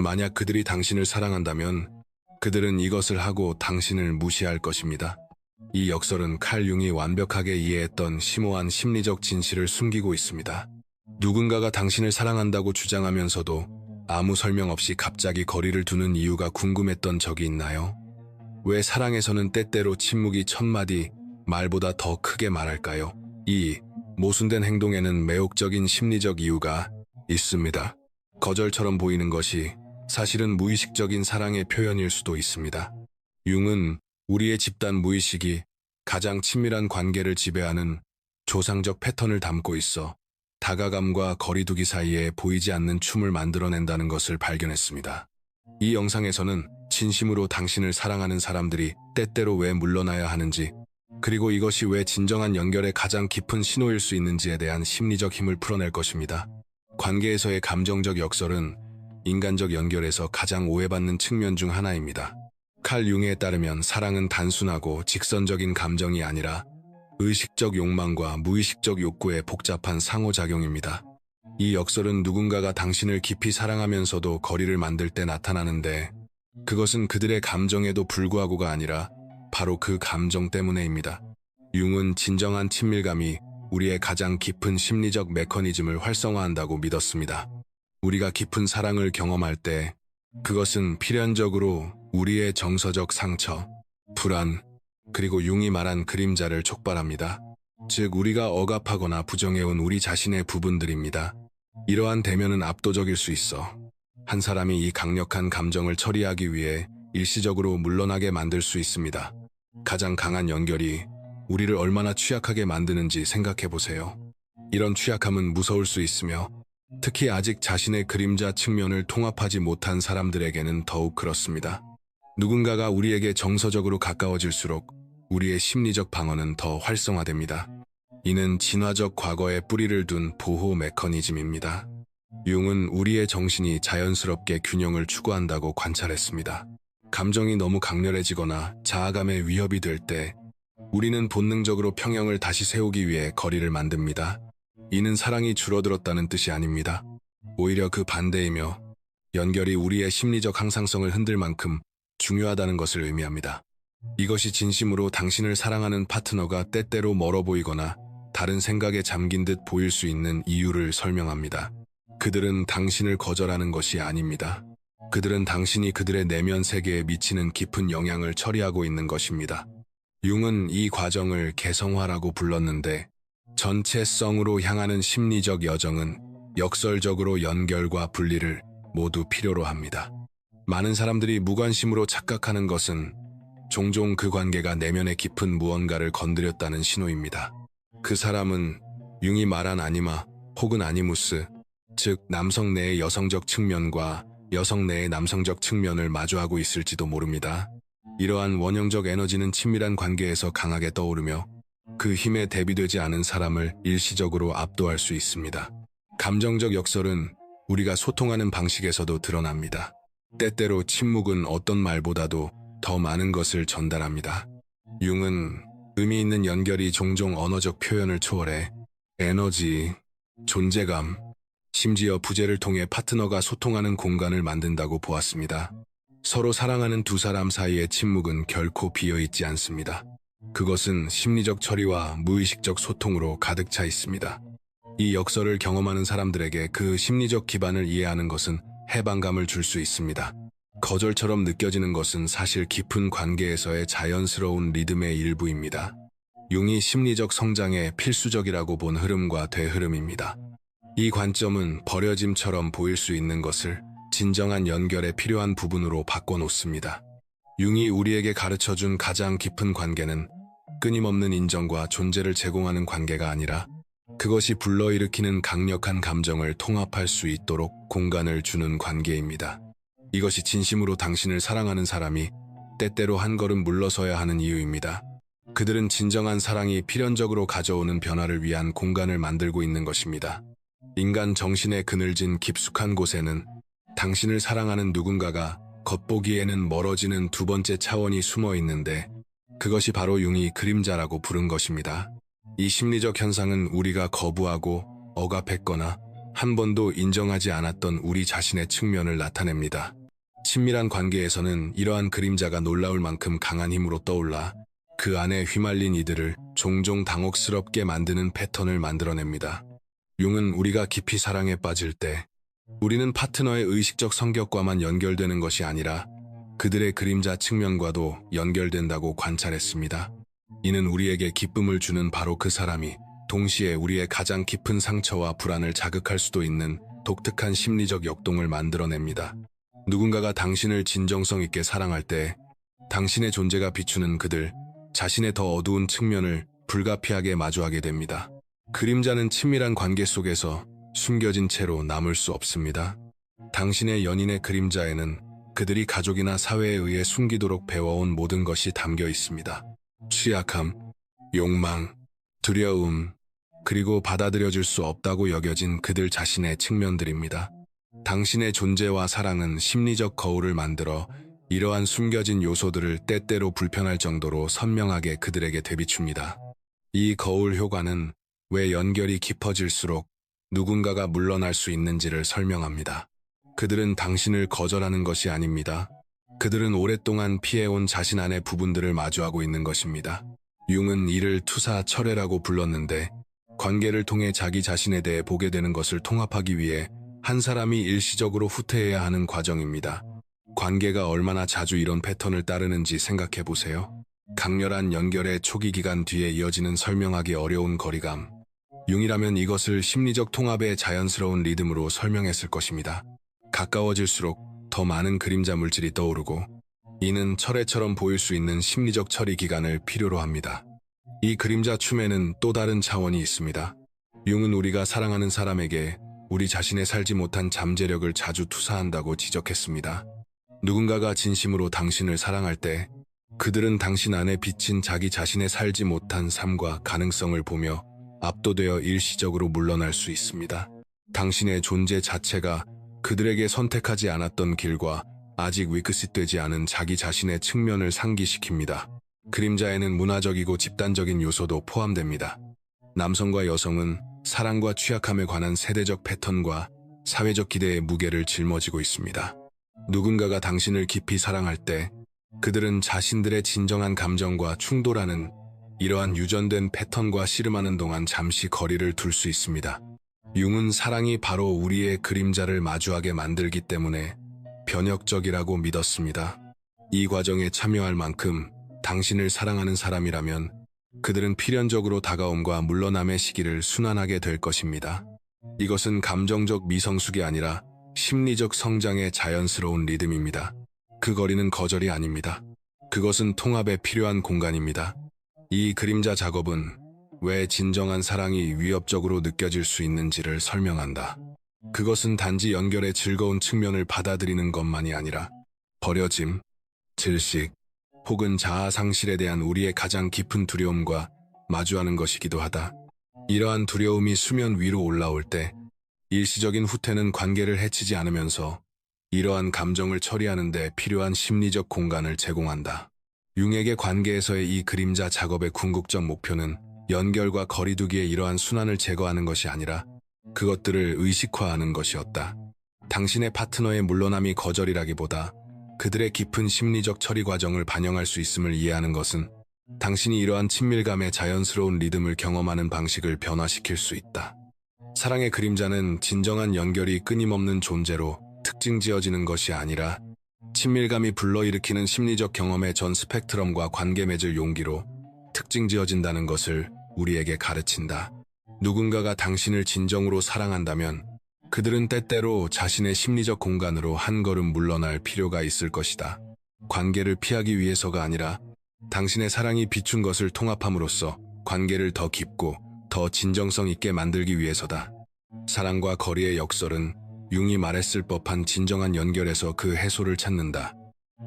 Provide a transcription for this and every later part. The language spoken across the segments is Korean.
만약 그들이 당신을 사랑한다면 그들은 이것을 하고 당신을 무시할 것입니다. 이 역설은 칼 융이 완벽하게 이해했던 심오한 심리적 진실을 숨기고 있습니다. 누군가가 당신을 사랑한다고 주장하면서도 아무 설명 없이 갑자기 거리를 두는 이유가 궁금했던 적이 있나요? 왜 사랑에서는 때때로 침묵이 천마디 말보다 더 크게 말할까요? 이 모순된 행동에는 매혹적인 심리적 이유가 있습니다. 거절처럼 보이는 것이 사실은 무의식적인 사랑의 표현일 수도 있습니다. 융은 우리의 집단 무의식이 가장 친밀한 관계를 지배하는 조상적 패턴을 담고 있어 다가감과 거리두기 사이에 보이지 않는 춤을 만들어낸다는 것을 발견했습니다. 이 영상에서는 진심으로 당신을 사랑하는 사람들이 때때로 왜 물러나야 하는지, 그리고 이것이 왜 진정한 연결의 가장 깊은 신호일 수 있는지에 대한 심리적 힘을 풀어낼 것입니다. 관계에서의 감정적 역설은 인간적 연결에서 가장 오해받는 측면 중 하나입니다. 칼 융에 따르면 사랑은 단순하고 직선적인 감정이 아니라 의식적 욕망과 무의식적 욕구의 복잡한 상호작용입니다. 이 역설은 누군가가 당신을 깊이 사랑하면서도 거리를 만들 때 나타나는데, 그것은 그들의 감정에도 불구하고가 아니라 바로 그 감정 때문에입니다. 융은 진정한 친밀감이 우리의 가장 깊은 심리적 메커니즘을 활성화한다고 믿었습니다. 우리가 깊은 사랑을 경험할 때 그것은 필연적으로 우리의 정서적 상처, 불안, 그리고 융이 말한 그림자를 촉발합니다. 즉, 우리가 억압하거나 부정해온 우리 자신의 부분들입니다. 이러한 대면은 압도적일 수 있어 한 사람이 이 강력한 감정을 처리하기 위해 일시적으로 물러나게 만들 수 있습니다. 가장 강한 연결이 우리를 얼마나 취약하게 만드는지 생각해보세요. 이런 취약함은 무서울 수 있으며, 특히 아직 자신의 그림자 측면을 통합하지 못한 사람들에게는 더욱 그렇습니다. 누군가가 우리에게 정서적으로 가까워질수록 우리의 심리적 방어는 더 활성화됩니다. 이는 진화적 과거에 뿌리를 둔 보호 메커니즘입니다. 융은 우리의 정신이 자연스럽게 균형을 추구한다고 관찰했습니다. 감정이 너무 강렬해지거나 자아감의 위협이 될 때 우리는 본능적으로 평형을 다시 세우기 위해 거리를 만듭니다. 이는 사랑이 줄어들었다는 뜻이 아닙니다. 오히려 그 반대이며, 연결이 우리의 심리적 항상성을 흔들 만큼 중요하다는 것을 의미합니다. 이것이 진심으로 당신을 사랑하는 파트너가 때때로 멀어 보이거나 다른 생각에 잠긴 듯 보일 수 있는 이유를 설명합니다. 그들은 당신을 거절하는 것이 아닙니다. 그들은 당신이 그들의 내면 세계에 미치는 깊은 영향을 처리하고 있는 것입니다. 융은 이 과정을 개성화라고 불렀는데, 전체성으로 향하는 심리적 여정은 역설적으로 연결과 분리를 모두 필요로 합니다. 많은 사람들이 무관심으로 착각하는 것은 종종 그 관계가 내면의 깊은 무언가를 건드렸다는 신호입니다. 그 사람은 융이 말한 아니마 혹은 아니무스, 즉 남성 내의 여성적 측면과 여성 내의 남성적 측면을 마주하고 있을지도 모릅니다. 이러한 원형적 에너지는 친밀한 관계에서 강하게 떠오르며 그 힘에 대비되지 않은 사람을 일시적으로 압도할 수 있습니다. 감정적 역설은 우리가 소통하는 방식에서도 드러납니다. 때때로 침묵은 어떤 말보다도 더 많은 것을 전달합니다. 융은 의미 있는 연결이 종종 언어적 표현을 초월해 에너지, 존재감, 심지어 부재를 통해 파트너가 소통하는 공간을 만든다고 보았습니다. 서로 사랑하는 두 사람 사이의 침묵은 결코 비어있지 않습니다. 그것은 심리적 처리와 무의식적 소통으로 가득 차 있습니다. 이 역설을 경험하는 사람들에게 그 심리적 기반을 이해하는 것은 해방감을 줄 수 있습니다. 거절처럼 느껴지는 것은 사실 깊은 관계에서의 자연스러운 리듬의 일부입니다. 융이 심리적 성장에 필수적이라고 본 흐름과 대흐름입니다. 이 관점은 버려짐처럼 보일 수 있는 것을 진정한 연결에 필요한 부분으로 바꿔놓습니다. 융이 우리에게 가르쳐준 가장 깊은 관계는 끊임없는 인정과 존재를 제공하는 관계가 아니라, 그것이 불러일으키는 강력한 감정을 통합할 수 있도록 공간을 주는 관계입니다. 이것이 진심으로 당신을 사랑하는 사람이 때때로 한 걸음 물러서야 하는 이유입니다. 그들은 진정한 사랑이 필연적으로 가져오는 변화를 위한 공간을 만들고 있는 것입니다. 인간 정신의 그늘진 깊숙한 곳에는 당신을 사랑하는 누군가가 겉보기에는 멀어지는 두 번째 차원이 숨어 있는데, 그것이 바로 융이 그림자라고 부른 것입니다. 이 심리적 현상은 우리가 거부하고 억압했거나 한 번도 인정하지 않았던 우리 자신의 측면을 나타냅니다. 친밀한 관계에서는 이러한 그림자가 놀라울 만큼 강한 힘으로 떠올라 그 안에 휘말린 이들을 종종 당혹스럽게 만드는 패턴을 만들어냅니다. 융은 우리가 깊이 사랑에 빠질 때 우리는 파트너의 의식적 성격과만 연결되는 것이 아니라 그들의 그림자 측면과도 연결된다고 관찰했습니다. 이는 우리에게 기쁨을 주는 바로 그 사람이 동시에 우리의 가장 깊은 상처와 불안을 자극할 수도 있는 독특한 심리적 역동을 만들어냅니다. 누군가가 당신을 진정성 있게 사랑할 때 당신의 존재가 비추는 그들 자신의 더 어두운 측면을 불가피하게 마주하게 됩니다. 그림자는 친밀한 관계 속에서 숨겨진 채로 남을 수 없습니다. 당신의 연인의 그림자에는 그들이 가족이나 사회에 의해 숨기도록 배워온 모든 것이 담겨 있습니다. 취약함, 욕망, 두려움, 그리고 받아들여질 수 없다고 여겨진 그들 자신의 측면들입니다. 당신의 존재와 사랑은 심리적 거울을 만들어 이러한 숨겨진 요소들을 때때로 불편할 정도로 선명하게 그들에게 되비춥니다. 이 거울 효과는 왜 연결이 깊어질수록 누군가가 물러날 수 있는지를 설명합니다. 그들은 당신을 거절하는 것이 아닙니다. 그들은 오랫동안 피해온 자신 안의 부분들을 마주하고 있는 것입니다. 융은 이를 투사철회라고 불렀는데 관계를 통해 자기 자신에 대해 보게 되는 것을 통합하기 위해 한 사람이 일시적으로 후퇴해야 하는 과정입니다. 관계가 얼마나 자주 이런 패턴을 따르는지 생각해 보세요. 강렬한 연결의 초기 기간 뒤에 이어지는 설명하기 어려운 거리감. 융이라면 이것을 심리적 통합의 자연스러운 리듬으로 설명했을 것입니다. 가까워질수록 더 많은 그림자 물질이 떠오르고 이는 철회처럼 보일 수 있는 심리적 처리 기간을 필요로 합니다. 이 그림자 춤에는 또 다른 차원이 있습니다. 융은 우리가 사랑하는 사람에게 우리 자신의 살지 못한 잠재력을 자주 투사한다고 지적했습니다. 누군가가 진심으로 당신을 사랑할 때 그들은 당신 안에 비친 자기 자신의 살지 못한 삶과 가능성을 보며 압도되어 일시적으로 물러날 수 있습니다. 당신의 존재 자체가 그들에게 선택하지 않았던 길과 아직 위크싯되지 않은 자기 자신의 측면을 상기시킵니다. 그림자에는 문화적이고 집단적인 요소도 포함됩니다. 남성과 여성은 사랑과 취약함에 관한 세대적 패턴과 사회적 기대의 무게를 짊어지고 있습니다. 누군가가 당신을 깊이 사랑할 때 그들은 자신들의 진정한 감정과 충돌하는 이러한 유전된 패턴과 씨름하는 동안 잠시 거리를 둘 수 있습니다. 융은 사랑이 바로 우리의 그림자를 마주하게 만들기 때문에 변혁적이라고 믿었습니다. 이 과정에 참여할 만큼 당신을 사랑하는 사람이라면 그들은 필연적으로 다가옴과 물러남의 시기를 순환하게 될 것입니다. 이것은 감정적 미성숙이 아니라 심리적 성장의 자연스러운 리듬입니다. 그 거리는 거절이 아닙니다. 그것은 통합에 필요한 공간입니다. 이 그림자 작업은 왜 진정한 사랑이 위협적으로 느껴질 수 있는지를 설명한다. 그것은 단지 연결의 즐거운 측면을 받아들이는 것만이 아니라 버려짐, 질식, 혹은 자아 상실에 대한 우리의 가장 깊은 두려움과 마주하는 것이기도 하다. 이러한 두려움이 수면 위로 올라올 때 일시적인 후퇴는 관계를 해치지 않으면서 이러한 감정을 처리하는 데 필요한 심리적 공간을 제공한다. 융에게 관계에서의 이 그림자 작업의 궁극적 목표는 연결과 거리두기의 이러한 순환을 제거하는 것이 아니라 그것들을 의식화하는 것이었다. 당신의 파트너의 물러남이 거절이라기보다 그들의 깊은 심리적 처리 과정을 반영할 수 있음을 이해하는 것은 당신이 이러한 친밀감의 자연스러운 리듬을 경험하는 방식을 변화시킬 수 있다. 사랑의 그림자는 진정한 연결이 끊임없는 존재로 특징지어지는 것이 아니라 친밀감이 불러일으키는 심리적 경험의 전 스펙트럼과 관계 맺을 용기로 특징지어진다는 것을 우리에게 가르친다. 누군가가 당신을 진정으로 사랑한다면 그들은 때때로 자신의 심리적 공간으로 한 걸음 물러날 필요가 있을 것이다. 관계를 피하기 위해서가 아니라 당신의 사랑이 비춘 것을 통합함으로써 관계를 더 깊고 더 진정성 있게 만들기 위해서다. 사랑과 거리의 역설은 융이 말했을 법한 진정한 연결에서 그 해소를 찾는다.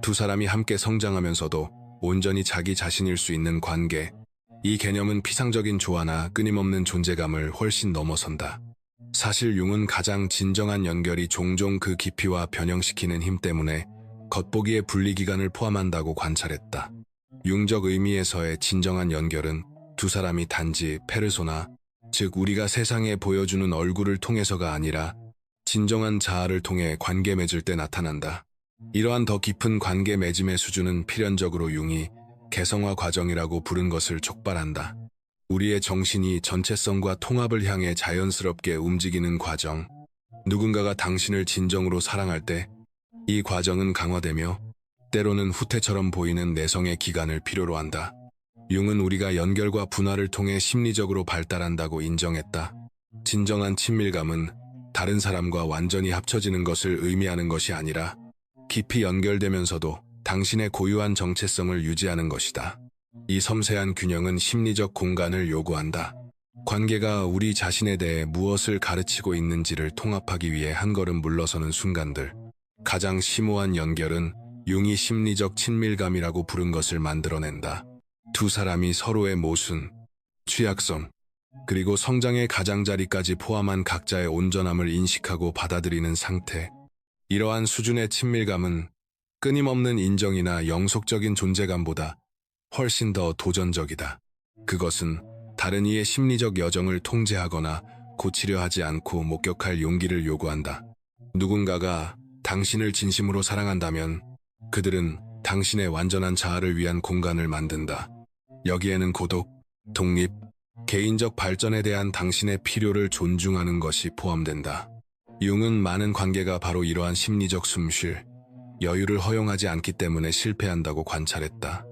두 사람이 함께 성장하면서도 온전히 자기 자신일 수 있는 관계. 이 개념은 피상적인 조화나 끊임없는 존재감을 훨씬 넘어선다. 사실 융은 가장 진정한 연결이 종종 그 깊이와 변형시키는 힘 때문에 겉보기의 분리기간을 포함한다고 관찰했다. 융적 의미에서의 진정한 연결은 두 사람이 단지 페르소나, 즉 우리가 세상에 보여주는 얼굴을 통해서가 아니라 진정한 자아를 통해 관계 맺을 때 나타난다. 이러한 더 깊은 관계 맺음의 수준은 필연적으로 융이 개성화 과정이라고 부른 것을 촉발한다. 우리의 정신이 전체성과 통합을 향해 자연스럽게 움직이는 과정. 누군가가 당신을 진정으로 사랑할 때 이 과정은 강화되며 때로는 후퇴처럼 보이는 내성의 기간을 필요로 한다. 융은 우리가 연결과 분화를 통해 심리적으로 발달한다고 인정했다. 진정한 친밀감은 다른 사람과 완전히 합쳐지는 것을 의미하는 것이 아니라 깊이 연결되면서도 당신의 고유한 정체성을 유지하는 것이다. 이 섬세한 균형은 심리적 공간을 요구한다. 관계가 우리 자신에 대해 무엇을 가르치고 있는지를 통합하기 위해 한 걸음 물러서는 순간들. 가장 심오한 연결은 융이 심리적 친밀감이라고 부른 것을 만들어낸다. 두 사람이 서로의 모순, 취약성, 그리고 성장의 가장자리까지 포함한 각자의 온전함을 인식하고 받아들이는 상태. 이러한 수준의 친밀감은 끊임없는 인정이나 영속적인 존재감보다 훨씬 더 도전적이다. 그것은 다른 이의 심리적 여정을 통제하거나 고치려 하지 않고 목격할 용기를 요구한다. 누군가가 당신을 진심으로 사랑한다면 그들은 당신의 완전한 자아를 위한 공간을 만든다. 여기에는 고독, 독립, 개인적 발전에 대한 당신의 필요를 존중하는 것이 포함된다. 융은 많은 관계가 바로 이러한 심리적 숨쉴, 여유를 허용하지 않기 때문에 실패한다고 관찰했다.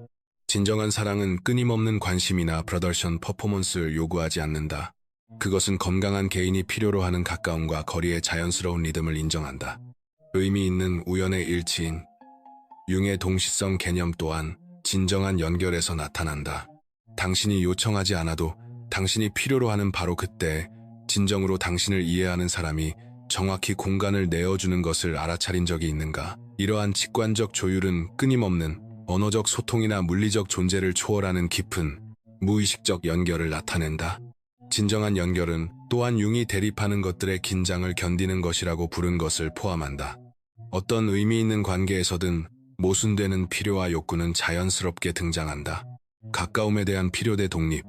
진정한 사랑은 끊임없는 관심이나 브러더션 퍼포먼스를 요구하지 않는다. 그것은 건강한 개인이 필요로 하는 가까움과 거리의 자연스러운 리듬을 인정한다. 의미 있는 우연의 일치인 융의 동시성 개념 또한 진정한 연결에서 나타난다. 당신이 요청하지 않아도 당신이 필요로 하는 바로 그때 진정으로 당신을 이해하는 사람이 정확히 공간을 내어주는 것을 알아차린 적이 있는가? 이러한 직관적 조율은 끊임없는 언어적 소통이나 물리적 존재를 초월하는 깊은 무의식적 연결을 나타낸다. 진정한 연결은 또한 융이 대립하는 것들의 긴장을 견디는 것이라고 부른 것을 포함한다. 어떤 의미 있는 관계에서든 모순되는 필요와 욕구는 자연스럽게 등장한다. 가까움에 대한 필요 대 독립,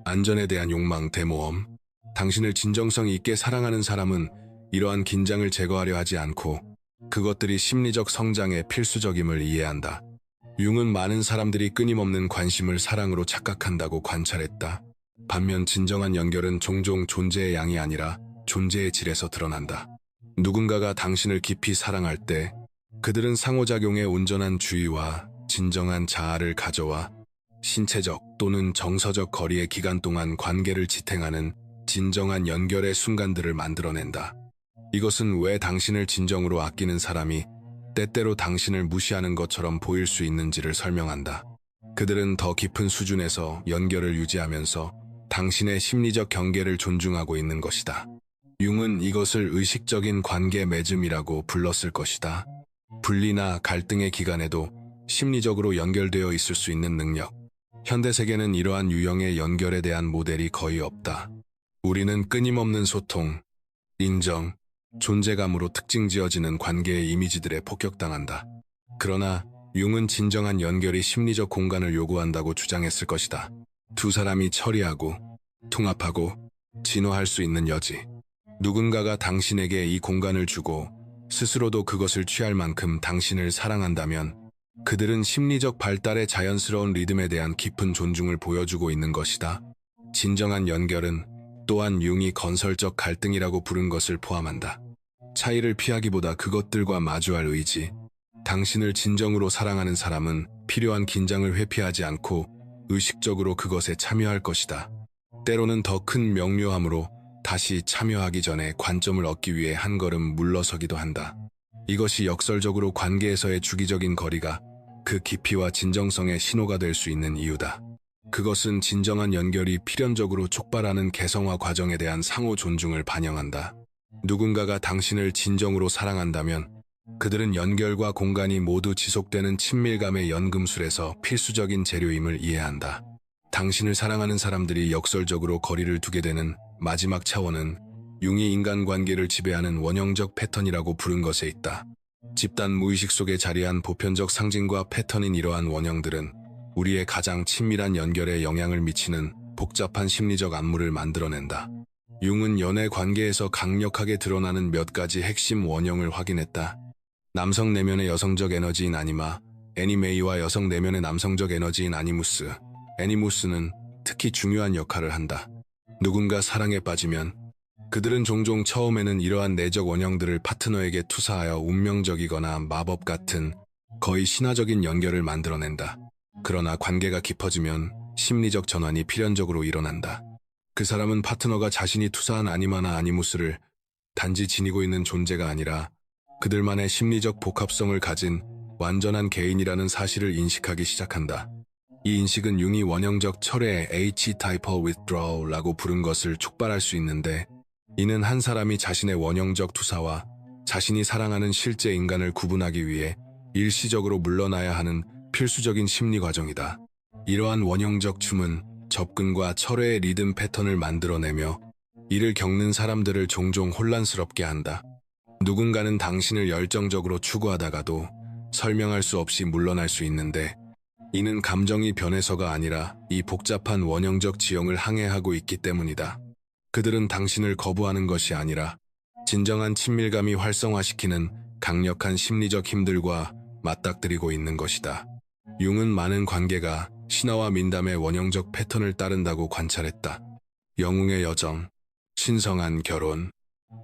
안전에 대한 욕망 대 모험. 당신을 진정성 있게 사랑하는 사람은 이러한 긴장을 제거하려 하지 않고 그것들이 심리적 성장의 필수적임을 이해한다. 융은 많은 사람들이 끊임없는 관심을 사랑으로 착각한다고 관찰했다. 반면 진정한 연결은 종종 존재의 양이 아니라 존재의 질에서 드러난다. 누군가가 당신을 깊이 사랑할 때 그들은 상호작용의 온전한 주의와 진정한 자아를 가져와 신체적 또는 정서적 거리의 기간 동안 관계를 지탱하는 진정한 연결의 순간들을 만들어낸다. 이것은 왜 당신을 진정으로 아끼는 사람이 때때로 당신을 무시하는 것처럼 보일 수 있는지를 설명한다. 그들은 더 깊은 수준에서 연결을 유지하면서 당신의 심리적 경계를 존중하고 있는 것이다. 융은 이것을 의식적인 관계 맺음이라고 불렀을 것이다. 분리나 갈등의 기간에도 심리적으로 연결되어 있을 수 있는 능력. 현대 세계는 이러한 유형의 연결에 대한 모델이 거의 없다. 우리는 끊임없는 소통, 인정, 존재감으로 특징지어지는 관계의 이미지들에 폭격당한다. 그러나 융은 진정한 연결이 심리적 공간을 요구한다고 주장했을 것이다. 두 사람이 처리하고, 통합하고, 진화할 수 있는 여지. 누군가가 당신에게 이 공간을 주고 스스로도 그것을 취할 만큼 당신을 사랑한다면 그들은 심리적 발달의 자연스러운 리듬에 대한 깊은 존중을 보여주고 있는 것이다. 진정한 연결은 또한 융이 건설적 갈등이라고 부른 것을 포함한다. 차이를 피하기보다 그것들과 마주할 의지. 당신을 진정으로 사랑하는 사람은 필요한 긴장을 회피하지 않고 의식적으로 그것에 참여할 것이다. 때로는 더 큰 명료함으로 다시 참여하기 전에 관점을 얻기 위해 한 걸음 물러서기도 한다. 이것이 역설적으로 관계에서의 주기적인 거리가 그 깊이와 진정성의 신호가 될 수 있는 이유다. 그것은 진정한 연결이 필연적으로 촉발하는 개성화 과정에 대한 상호 존중을 반영한다. 누군가가 당신을 진정으로 사랑한다면 그들은 연결과 공간이 모두 지속되는 친밀감의 연금술에서 필수적인 재료임을 이해한다. 당신을 사랑하는 사람들이 역설적으로 거리를 두게 되는 마지막 차원은 융이 인간관계를 지배하는 원형적 패턴이라고 부른 것에 있다. 집단 무의식 속에 자리한 보편적 상징과 패턴인 이러한 원형들은 우리의 가장 친밀한 연결에 영향을 미치는 복잡한 심리적 안무를 만들어낸다. 융은 연애 관계에서 강력하게 드러나는 몇 가지 핵심 원형을 확인했다. 남성 내면의 여성적 에너지인 아니마, 애니메이와 여성 내면의 남성적 에너지인 아니무스, 애니무스는 특히 중요한 역할을 한다. 누군가 사랑에 빠지면 그들은 종종 처음에는 이러한 내적 원형들을 파트너에게 투사하여 운명적이거나 마법 같은 거의 신화적인 연결을 만들어낸다. 그러나 관계가 깊어지면 심리적 전환이 필연적으로 일어난다. 그 사람은 파트너가 자신이 투사한 아니마나 아니무스를 단지 지니고 있는 존재가 아니라 그들만의 심리적 복합성을 가진 완전한 개인이라는 사실을 인식하기 시작한다. 이 인식은 융이 원형적 철회의 H-type withdrawal라고 부른 것을 촉발할 수 있는데, 이는 한 사람이 자신의 원형적 투사와 자신이 사랑하는 실제 인간을 구분하기 위해 일시적으로 물러나야 하는 필수적인 심리 과정이다. 이러한 원형적 춤은 접근과 철회의 리듬 패턴을 만들어내며 이를 겪는 사람들을 종종 혼란스럽게 한다. 누군가는 당신을 열정적으로 추구하다가도 설명할 수 없이 물러날 수 있는데, 이는 감정이 변해서가 아니라 이 복잡한 원형적 지형을 항해하고 있기 때문이다. 그들은 당신을 거부하는 것이 아니라 진정한 친밀감이 활성화시키는 강력한 심리적 힘들과 맞닥뜨리고 있는 것이다. 융은 많은 관계가 신화와 민담의 원형적 패턴을 따른다고 관찰했다. 영웅의 여정, 신성한 결혼,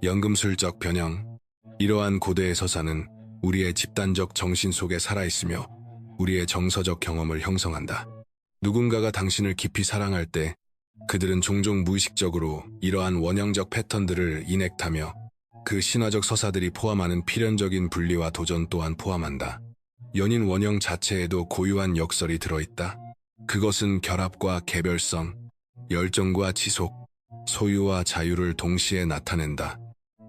연금술적 변형. 이러한 고대의 서사는 우리의 집단적 정신 속에 살아있으며 우리의 정서적 경험을 형성한다. 누군가가 당신을 깊이 사랑할 때 그들은 종종 무의식적으로 이러한 원형적 패턴들을 인액하며 그 신화적 서사들이 포함하는 필연적인 분리와 도전 또한 포함한다. 연인 원형 자체에도 고유한 역설이 들어있다. 그것은 결합과 개별성, 열정과 지속, 소유와 자유를 동시에 나타낸다.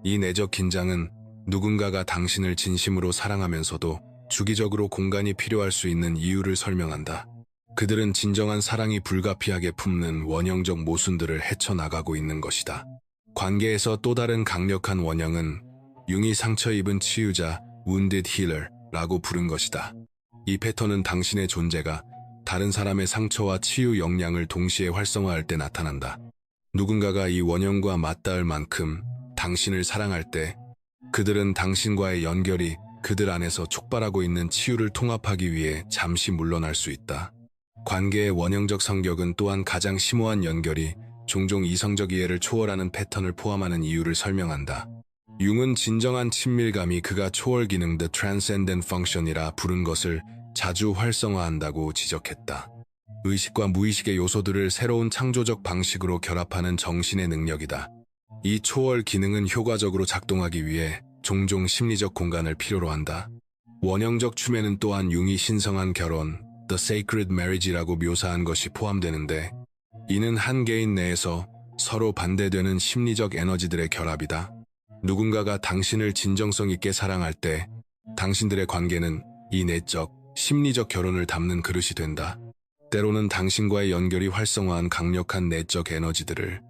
이 내적 긴장은 누군가가 당신을 진심으로 사랑하면서도 주기적으로 공간이 필요할 수 있는 이유를 설명한다. 그들은 진정한 사랑이 불가피하게 품는 원형적 모순들을 헤쳐나가고 있는 것이다. 관계에서 또 다른 강력한 원형은 융이 상처 입은 치유자, wounded healer라고 부른 것이다. 이 패턴은 당신의 존재가 다른 사람의 상처와 치유 역량을 동시에 활성화할 때 나타난다. 누군가가 이 원형과 맞닿을 만큼 당신을 사랑할 때 그들은 당신과의 연결이 그들 안에서 촉발하고 있는 치유를 통합하기 위해 잠시 물러날 수 있다. 관계의 원형적 성격은 또한 가장 심오한 연결이 종종 이성적 이해를 초월하는 패턴을 포함하는 이유를 설명한다. 융은 진정한 친밀감이 그가 초월 기능 The Transcendent Function이라 부른 것을 자주 활성화한다고 지적했다. 의식과 무의식의 요소들을 새로운 창조적 방식으로 결합하는 정신의 능력이다. 이 초월 기능은 효과적으로 작동하기 위해 종종 심리적 공간을 필요로 한다. 원형적 춤에는 또한 융이 신성한 결혼, The Sacred Marriage라고 묘사한 것이 포함되는데, 이는 한 개인 내에서 서로 반대되는 심리적 에너지들의 결합이다. 누군가가 당신을 진정성 있게 사랑할 때 당신들의 관계는 이 내적, 심리적 결혼을 담는 그릇이 된다. 때로는 당신과의 연결이 활성화한 강력한 내적 에너지들을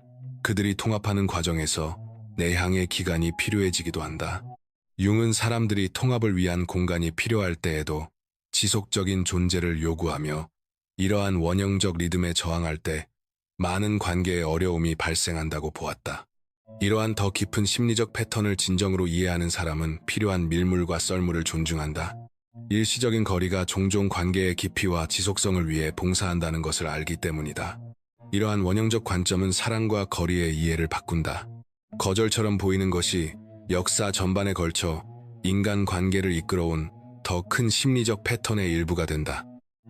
그들이 통합하는 과정에서 내향의 기간이 필요해지기도 한다. 융은 사람들이 통합을 위한 공간이 필요할 때에도 지속적인 존재를 요구하며 이러한 원형적 리듬에 저항할 때 많은 관계에 어려움이 발생한다고 보았다. 이러한 더 깊은 심리적 패턴을 진정으로 이해하는 사람은 필요한 밀물과 썰물을 존중한다. 일시적인 거리가 종종 관계의 깊이와 지속성을 위해 봉사한다는 것을 알기 때문이다. 이러한 원형적 관점은 사랑과 거리의 이해를 바꾼다. 거절처럼 보이는 것이 역사 전반에 걸쳐 인간 관계를 이끌어온 더 큰 심리적 패턴의 일부가 된다.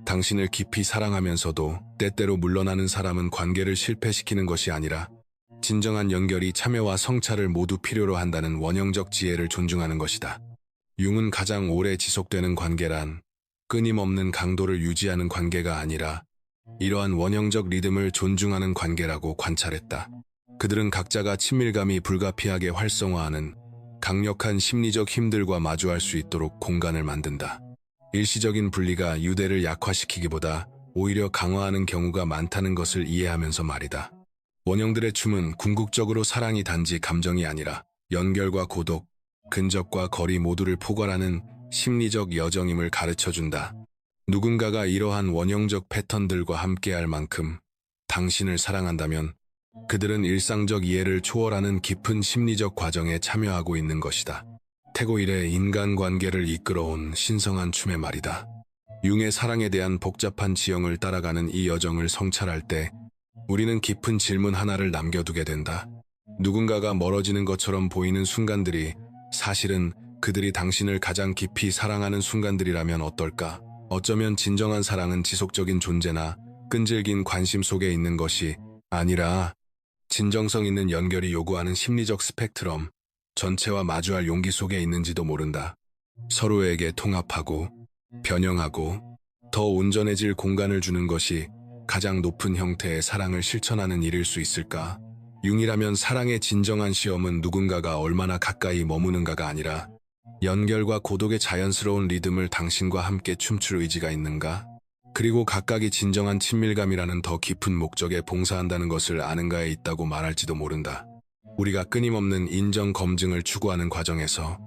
당신을 깊이 사랑하면서도 때때로 물러나는 사람은 관계를 실패시키는 것이 아니라 진정한 연결이 참여와 성찰을 모두 필요로 한다는 원형적 지혜를 존중하는 것이다. 융은 가장 오래 지속되는 관계란 끊임없는 강도를 유지하는 관계가 아니라 이러한 원형적 리듬을 존중하는 관계라고 관찰했다. 그들은 각자가 친밀감이 불가피하게 활성화하는 강력한 심리적 힘들과 마주할 수 있도록 공간을 만든다. 일시적인 분리가 유대를 약화시키기보다 오히려 강화하는 경우가 많다는 것을 이해하면서 말이다. 원형들의 춤은 궁극적으로 사랑이 단지 감정이 아니라 연결과 고독, 근접과 거리 모두를 포괄하는 심리적 여정임을 가르쳐준다. 누군가가 이러한 원형적 패턴들과 함께할 만큼 당신을 사랑한다면 그들은 일상적 이해를 초월하는 깊은 심리적 과정에 참여하고 있는 것이다. 태고 이래 인간관계를 이끌어온 신성한 춤의 말이다. 융의 사랑에 대한 복잡한 지형을 따라가는 이 여정을 성찰할 때 우리는 깊은 질문 하나를 남겨두게 된다. 누군가가 멀어지는 것처럼 보이는 순간들이 사실은 그들이 당신을 가장 깊이 사랑하는 순간들이라면 어떨까? 어쩌면 진정한 사랑은 지속적인 존재나 끈질긴 관심 속에 있는 것이 아니라 진정성 있는 연결이 요구하는 심리적 스펙트럼 전체와 마주할 용기 속에 있는지도 모른다. 서로에게 통합하고 변형하고 더 온전해질 공간을 주는 것이 가장 높은 형태의 사랑을 실천하는 일일 수 있을까? 융이라면 사랑의 진정한 시험은 누군가가 얼마나 가까이 머무는가가 아니라 연결과 고독의 자연스러운 리듬을 당신과 함께 춤출 의지가 있는가? 그리고 각각이 진정한 친밀감이라는 더 깊은 목적에 봉사한다는 것을 아는가에 있다고 말할지도 모른다. 우리가 끊임없는 인정 검증을 추구하는 과정에서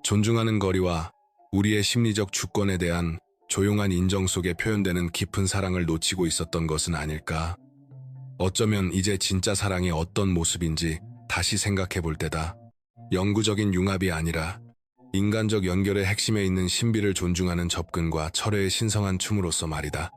존중하는 거리와 우리의 심리적 주권에 대한 조용한 인정 속에 표현되는 깊은 사랑을 놓치고 있었던 것은 아닐까? 어쩌면 이제 진짜 사랑이 어떤 모습인지 다시 생각해 볼 때다. 영구적인 융합이 아니라 인간적 연결의 핵심에 있는 신비를 존중하는 접근과 철회의 신성한 춤으로서 말이다.